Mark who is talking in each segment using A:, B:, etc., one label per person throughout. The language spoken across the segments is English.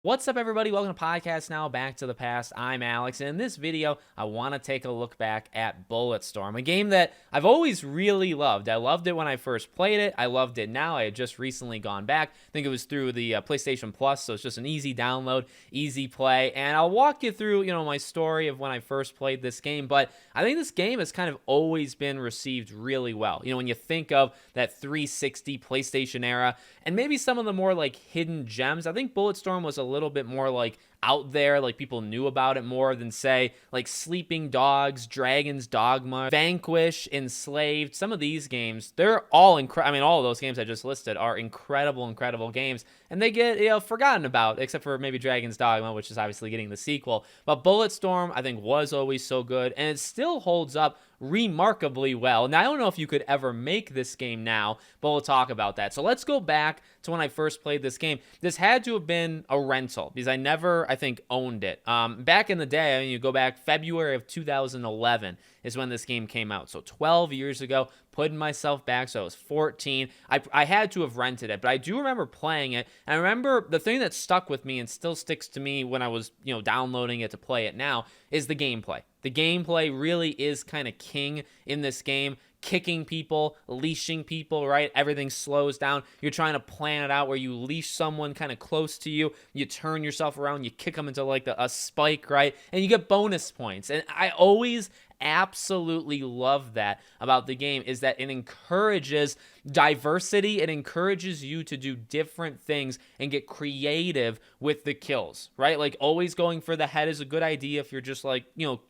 A: What's up, everybody? Welcome to Podcast Now, Back to the Past. I'm Alex, and in this video, I want to take a look back at Bulletstorm, a game that I've always really loved. I loved it when I first played it. I loved it now. I had just recently gone back. I think it was through the PlayStation Plus, so it's just an easy download, easy play, and I'll walk you through, my story of when I first played this game, but I think this game has kind of always been received really well. When you think of that 360 PlayStation era, and maybe some of the more, hidden gems, I think Bulletstorm was a little bit more out there, people knew about it more than, say, Sleeping Dogs, Dragon's Dogma, Vanquish, Enslaved. Some of these games, they're all incredible. All of those games I just listed are incredible games, and they get forgotten about, except for maybe Dragon's Dogma, which is obviously getting the sequel. But Bulletstorm, I think, was always so good, and it still holds up remarkably well. Now, I don't know if you could ever make this game now, but we'll talk about that. So let's go back to when I first played this game. This had to have been a rental because I never, I think, owned it. Back in the day, you go back February of 2011 is when this game came out. So 12 years ago, putting myself back, so I was 14. I had to have rented it, but I do remember playing it. And I remember the thing that stuck with me and still sticks to me when I was, downloading it to play it now is the gameplay. The gameplay really is kind of king in this game. Kicking people, leashing people, right? Everything slows down. You're trying to plan it out where you leash someone kind of close to you. You turn yourself around, you kick them into a spike, right? And you get bonus points. And I always absolutely love that about the game, is that it encourages diversity. It encourages you to do different things and get creative with the kills, right? Always going for the head is a good idea if you're just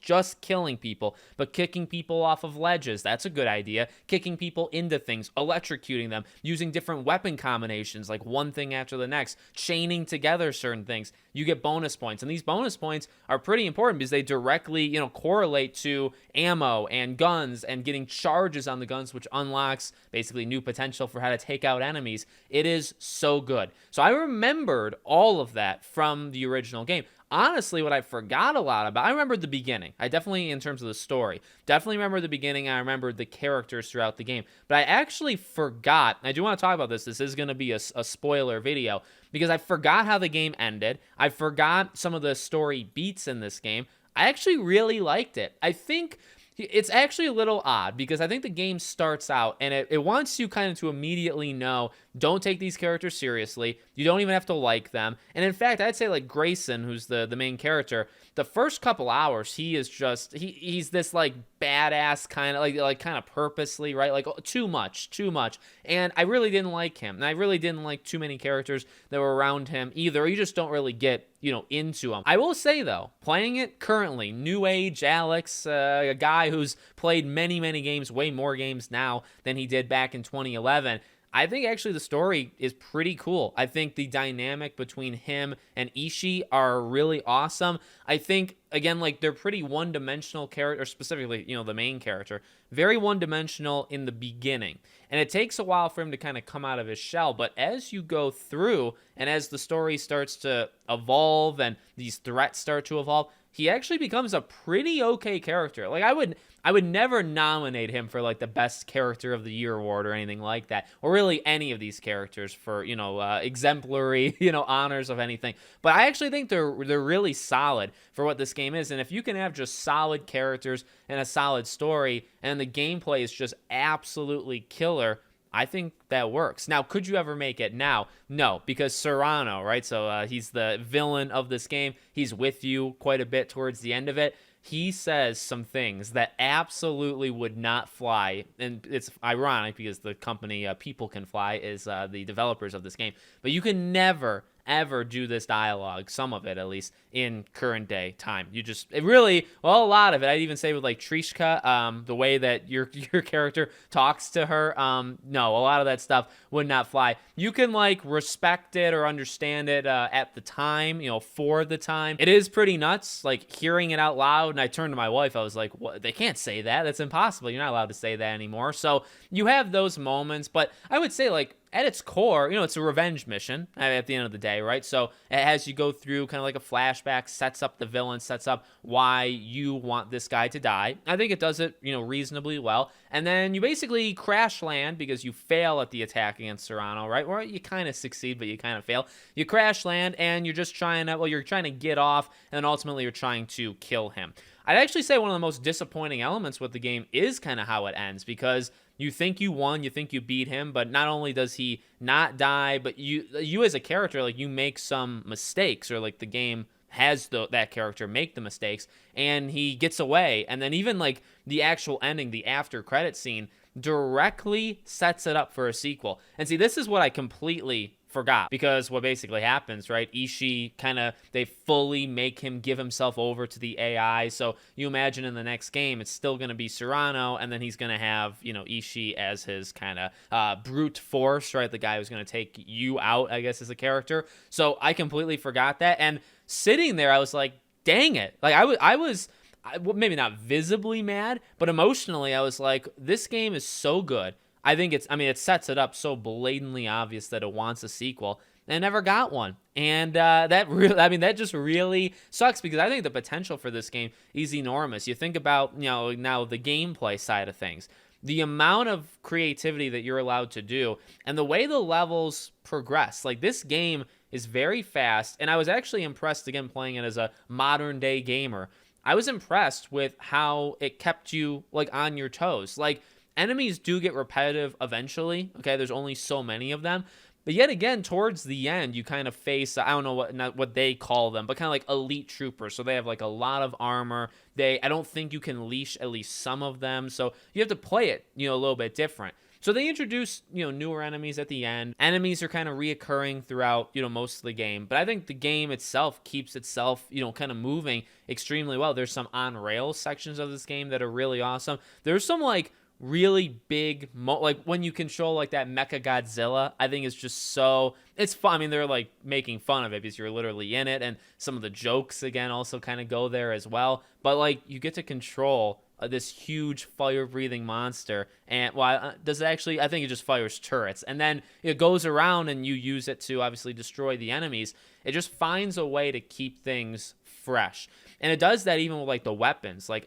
A: just killing people, but kicking people off of ledges, that's a good idea. Kicking people into things, electrocuting them, using different weapon combinations, one thing after the next, chaining together certain things, you get bonus points. And these bonus points are pretty important because they directly, correlate to ammo and guns and getting charges on the guns, which unlocks basically new potential for how to take out enemies. It is so good. So I remembered all of that from the original game. Honestly, what I forgot a lot about, I remembered the beginning. I definitely, in terms of the story, definitely remember the beginning. I remembered the characters throughout the game. But I actually forgot, I do want to talk about this. This is going to be a spoiler video, because I forgot how the game ended. I forgot some of the story beats in this game. I actually really liked it. I think it's actually a little odd because I think the game starts out and it wants you kind of to immediately know, don't take these characters seriously. You don't even have to like them. And in fact, I'd say Grayson, who's the main character, the first couple hours, he is just, he's this badass kind of kind of purposely, right? Too much. And I really didn't like him. And I really didn't like too many characters that were around him either. You just don't really get, into him. I will say though, playing it currently, new age Alex, a guy who's played many games, way more games now than he did back in 2011. I think actually the story is pretty cool. I think the dynamic between him and Ishii are really awesome. I think, again, they're pretty one-dimensional character, specifically, the main character, very one-dimensional in the beginning. And it takes a while for him to kind of come out of his shell, but as you go through and as the story starts to evolve and these threats start to evolve, he actually becomes a pretty okay character. I would never nominate him for the best character of the year award or anything like that, or really any of these characters for exemplary honors of anything. But I actually think they're really solid for what this game is. And if you can have just solid characters and a solid story, and the gameplay is just absolutely killer, I think that works. Now, could you ever make it now? No, because Serrano, right? So he's the villain of this game. He's with you quite a bit towards the end of it. He says some things that absolutely would not fly. And it's ironic because the company People Can Fly is the developers of this game. But you can never, ever do this dialogue, some of it at least, in current day time. A lot of it, I'd even say with Trishka, the way that your character talks to her, no, a lot of that stuff would not fly. You can respect it or understand it at the time, for the time. It is pretty nuts, hearing it out loud, and I turned to my wife, I was like, what? They can't say that. That's impossible. You're not allowed to say that anymore. So you have those moments, but I would say at its core, it's a revenge mission at the end of the day, right? So it has you go through kind of like a flashback, sets up the villain, sets up why you want this guy to die. I think it does it, reasonably well. And then you basically crash land because you fail at the attack against Serrano, right? Or you kind of succeed, but you kind of fail. You crash land and you're just trying to get off, and then ultimately you're trying to kill him. I'd actually say one of the most disappointing elements with the game is kind of how it ends, because you think you won, you think you beat him, but not only does he not die, but you as a character, like, you make some mistakes, or like the game has that character make the mistakes, and he gets away. And then even like the actual ending, the after credit scene, directly sets it up for a sequel. And see, this is what I completely forgot, because what basically happens, right? Ishii they fully make him give himself over to the AI. So you imagine in the next game, it's still going to be Serrano, and then he's going to have, Ishii as his kind of brute force, right? The guy who's going to take you out, I guess, as a character. So I completely forgot that. And sitting there, I was like, dang it. Like, I was maybe not visibly mad, but emotionally, I was like, this game is so good. I think it sets it up so blatantly obvious that it wants a sequel, and it never got one. And that just really sucks, because I think the potential for this game is enormous. You think about, now the gameplay side of things, the amount of creativity that you're allowed to do, and the way the levels progress. Like, this game is very fast, and I was actually impressed, again, playing it as a modern day gamer. I was impressed with how it kept you, like, on your toes. Like, enemies do get repetitive eventually, okay? There's only so many of them. But yet again, towards the end, you kind of face, I don't know what they call them, but kind of like elite troopers. So they have like a lot of armor. I don't think you can leash at least some of them. So you have to play it, a little bit different. So they introduce, newer enemies at the end. Enemies are kind of reoccurring throughout, most of the game. But I think the game itself keeps itself, kind of moving extremely well. There's some on-rails sections of this game that are really awesome. There's some like really big, like when you control like that Mecha Godzilla, I think it's just it's fun. I mean, they're like making fun of it because you're literally in it, and some of the jokes again also kind of go there as well. But like, you get to control this huge fire-breathing monster, and does it actually? I think it just fires turrets, and then it goes around and you use it to obviously destroy the enemies. It just finds a way to keep things fresh. And it does that even with like the weapons. Like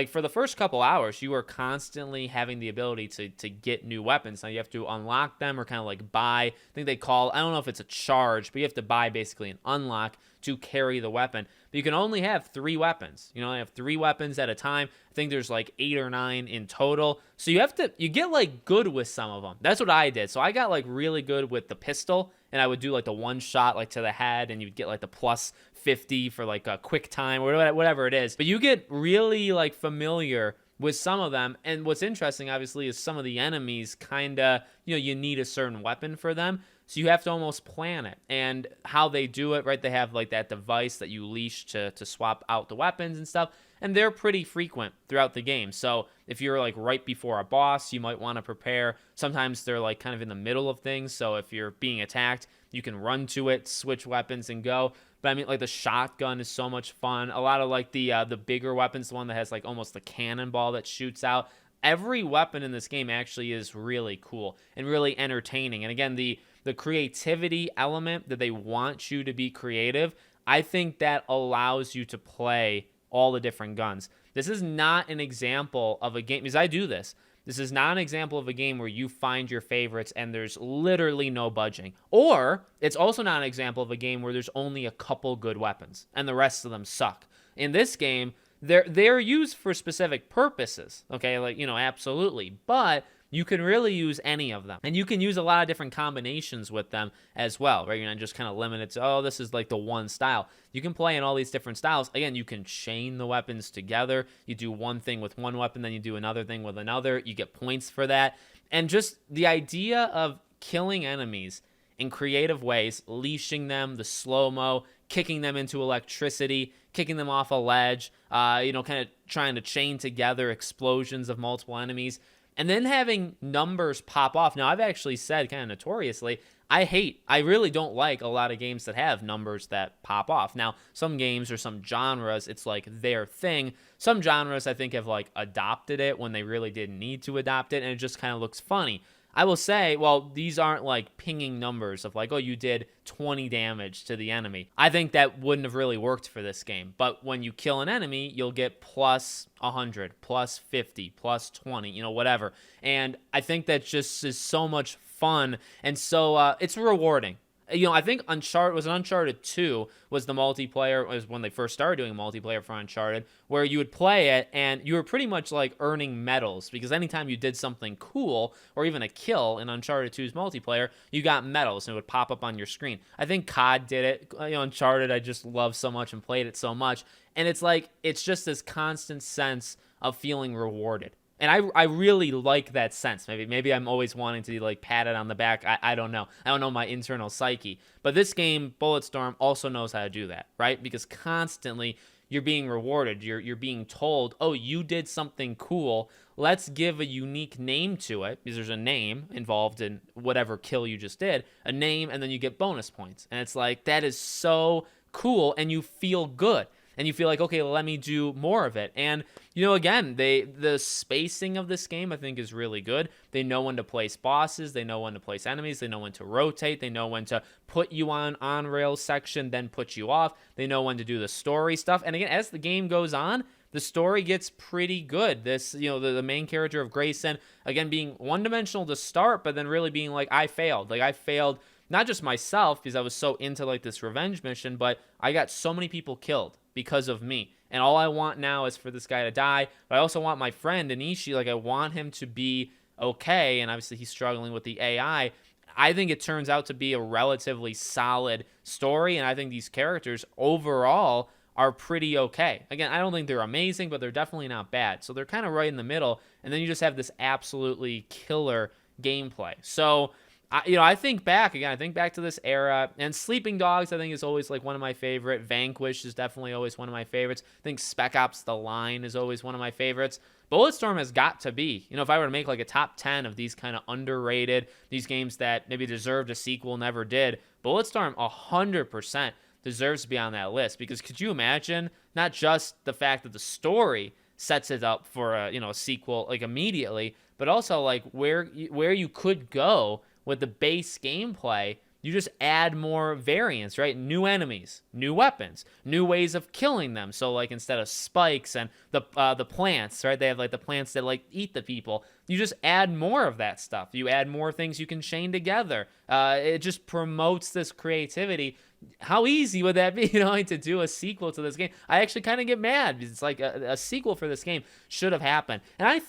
A: for the first couple hours, you are constantly having the ability to get new weapons. Now you have to unlock them, or kind of like buy, I think I don't know if it's a charge, but you have to buy basically an unlock to carry the weapon. But you can only have 3 weapons. You only have 3 weapons at a time. I think there's like 8 or 9 in total. So you get like good with some of them. That's what I did. So I got like really good with the pistol, and I would do like the one shot like to the head, and you'd get like the plus 50 for like a quick time or whatever it is. But you get really like familiar with some of them. And what's interesting, obviously, is some of the enemies kind of, you need a certain weapon for them. So you have to almost plan it. And how they do it, right? They have like that device that you leash to swap out the weapons and stuff. And they're pretty frequent throughout the game. So if you're like right before a boss, you might want to prepare. Sometimes they're like kind of in the middle of things. So if you're being attacked, you can run to it, switch weapons, and go. But I mean, like the shotgun is so much fun. A lot of like the bigger weapons, the one that has like almost the cannonball that shoots out. Every weapon in this game actually is really cool and really entertaining. And again, the creativity element that they want you to be creative, I think that allows you to play all the different guns. This is not an example of a game, because I do this. This is not an example of a game where you find your favorites and there's literally no budging. Or it's also not an example of a game where there's only a couple good weapons and the rest of them suck. In this game, they're used for specific purposes, okay? Like, absolutely. But you can really use any of them. And you can use a lot of different combinations with them as well, right? You're not just kind of limited to, this is like the one style. You can play in all these different styles. Again, you can chain the weapons together. You do one thing with one weapon, then you do another thing with another. You get points for that. And just the idea of killing enemies in creative ways, leashing them, the slow-mo, kicking them into electricity, kicking them off a ledge, kind of trying to chain together explosions of multiple enemies, and then having numbers pop off. Now, I've actually said kind of notoriously, I really don't like a lot of games that have numbers that pop off. Now, some games or some genres, it's like their thing. Some genres, I think, have like adopted it when they really didn't need to adopt it, and it just kind of looks funny. I will say, well, these aren't like pinging numbers of like, oh, you did 20 damage to the enemy. I think that wouldn't have really worked for this game. But when you kill an enemy, you'll get plus 100, plus 50, plus 20, whatever. And I think that just is so much fun. And so it's rewarding. I think Uncharted 2 was the multiplayer, was when they first started doing multiplayer for Uncharted, where you would play it and you were pretty much like earning medals, because anytime you did something cool or even a kill in Uncharted 2's multiplayer, you got medals and it would pop up on your screen. I think COD did it. Uncharted I just love so much and played it so much. And it's just this constant sense of feeling rewarded. And I really like that sense. Maybe I'm always wanting to be like patted on the back. I don't know. I don't know my internal psyche. But this game, Bulletstorm, also knows how to do that, right? Because constantly you're being rewarded. You're being told, oh, you did something cool. Let's give a unique name to it, because there's a name involved in whatever kill you just did, a name, and then you get bonus points. And it's like, that is so cool, and you feel good. And you feel like, okay, let me do more of it. And, again, the spacing of this game, I think, is really good. They know when to place bosses. They know when to place enemies. They know when to rotate. They know when to put you on rails section, then put you off. They know when to do the story stuff. And again, as the game goes on, the story gets pretty good. This, the main character of Grayson, again, being one-dimensional to start, but then really being like, I failed. Like, I failed not just myself, because I was so into, like, this revenge mission, but I got so many people killed because of me. And all I want now is for this guy to die. But I also want my friend Anishi, like, I want him to be okay. And obviously he's struggling with the AI. I think it turns out to be a relatively solid story. And I think these characters overall are pretty okay. Again, I don't think they're amazing, but they're definitely not bad. So they're kind of right in the middle. And then you just have this absolutely killer gameplay. So I think back to this era, and Sleeping Dogs, I think, is always like one of my favorite. Vanquish is definitely always one of my favorites. I think Spec Ops: The Line is always one of my favorites. Bulletstorm has got to be, if I were to make like a top 10 of these kind of underrated, these games that maybe deserved a sequel, never did, Bulletstorm 100% deserves to be on that list. Because could you imagine not just the fact that the story sets it up for a sequel like immediately, but also like where you could go with the base gameplay. You just add more variants, right? New enemies, new weapons, new ways of killing them. So like instead of spikes and the plants, right? They have like the plants that like eat the people. You just add more of that stuff. You add more things you can chain together. It just promotes this creativity. How easy would that be, to do a sequel to this game? I actually kind of get mad because it's like a sequel for this game should have happened. And I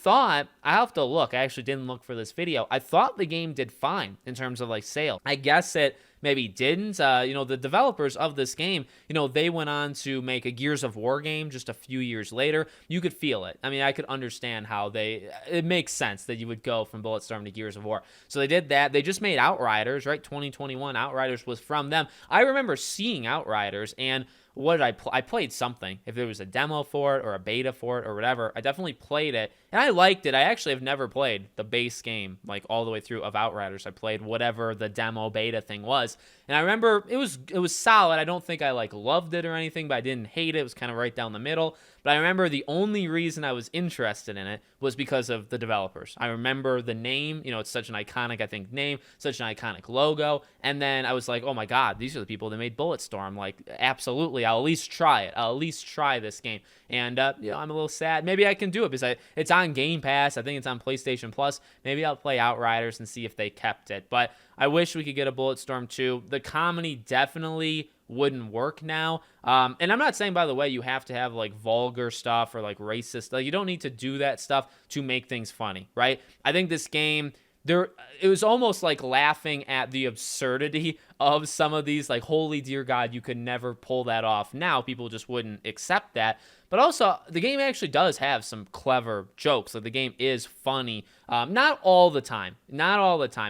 A: have to look. I actually didn't look for this video. I thought the game did fine in terms of like sales. I guess it maybe didn't. The developers of this game, they went on to make a Gears of War game just a few years later. You could feel it. I mean, I could understand how it makes sense that you would go from Bulletstorm to Gears of War. So they did that. They just made Outriders, right? 2021 Outriders was from them. I remember seeing Outriders, and what did I play? I played something. If there was a demo for it or a beta for it or whatever, I definitely played it, and I liked it. I actually have never played the base game, like all the way through of Outriders. I played whatever the demo beta thing was, and I remember it was solid. I don't think I like loved it or anything, but I didn't hate it. It was kind of right down the middle. But I remember the only reason I was interested in it was because of the developers. I remember the name. It's such an iconic, I think, name, such an iconic logo. And then I was like, oh my God, these are the people that made Bulletstorm. Like, absolutely, I'll at least try it. I'll at least try this game. And, I'm a little sad. Maybe I can do it because it's on Game Pass. I think it's on PlayStation Plus. Maybe I'll play Outriders and see if they kept it. But I wish we could get a Bulletstorm 2. The comedy definitely wouldn't work now. And I'm not saying, by the way, you have to have like vulgar stuff or like racist stuff. You don't need to do that stuff to make things funny, right? I think this game, it was almost like laughing at the absurdity of some of these, like, holy dear God, you could never pull that off. Now people just wouldn't accept that. But also, the game actually does have some clever jokes. Like, the game is funny. Not all the time.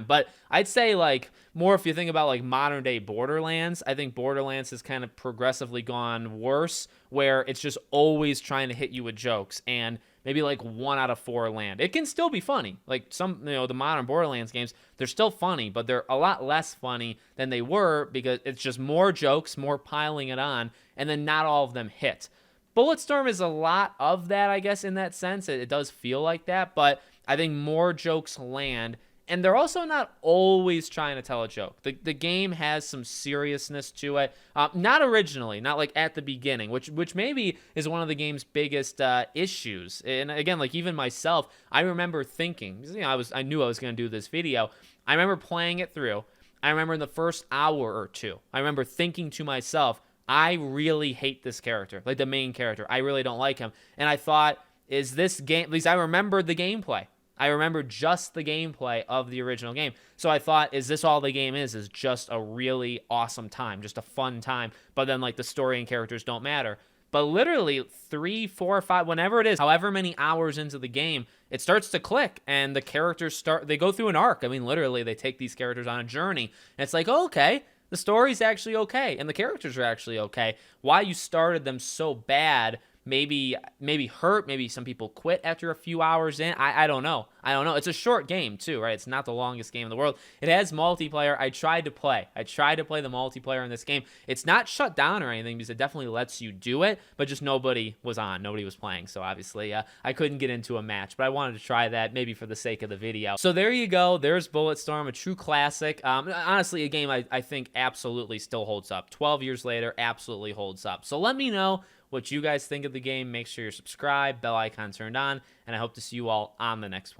A: But I'd say, like, more if you think about, like, modern-day Borderlands, I think Borderlands has kind of progressively gone worse, where it's just always trying to hit you with jokes, and maybe, like, 1 out of 4 land. It can still be funny. Like, some, the modern Borderlands games, they're still funny, but they're a lot less funny than they were because it's just more jokes, more piling it on, and then not all of them hit. Bulletstorm is a lot of that, I guess, in that sense. It does feel like that, but I think more jokes land, and they're also not always trying to tell a joke. The game has some seriousness to it. Not originally, not like at the beginning, which maybe is one of the game's biggest issues. And again, like even myself, I remember thinking, you know, I knew I was going to do this video. I remember playing it through. I remember in the first hour or two, I remember thinking to myself, I really hate this character, like the main character. I really don't like him. And I thought, is this game, at least I remembered the gameplay. I remember just the gameplay of the original game. So I thought, is this all the game is just a really awesome time, just a fun time, but then like the story and characters don't matter. But literally 3, 4, 5, whenever it is, however many hours into the game, it starts to click and the characters they go through an arc. I mean, literally they take these characters on a journey and it's like, oh, okay, the story's actually okay and the characters are actually okay. Why you started them so bad maybe hurt, maybe some people quit after a few hours in. I don't know. It's a short game too, right? It's not the longest game in the world. It has multiplayer. I tried to play the multiplayer in this game. It's not shut down or anything because it definitely lets you do it, but just nobody was playing. So obviously I couldn't get into a match, but I wanted to try that maybe for the sake of the video. So there you go. There's Bulletstorm, a true classic. Honestly, a game I think absolutely still holds up. 12 years later, absolutely holds up. So let me know what you guys think of the game. Make sure you're subscribed, bell icon turned on, and I hope to see you all on the next one.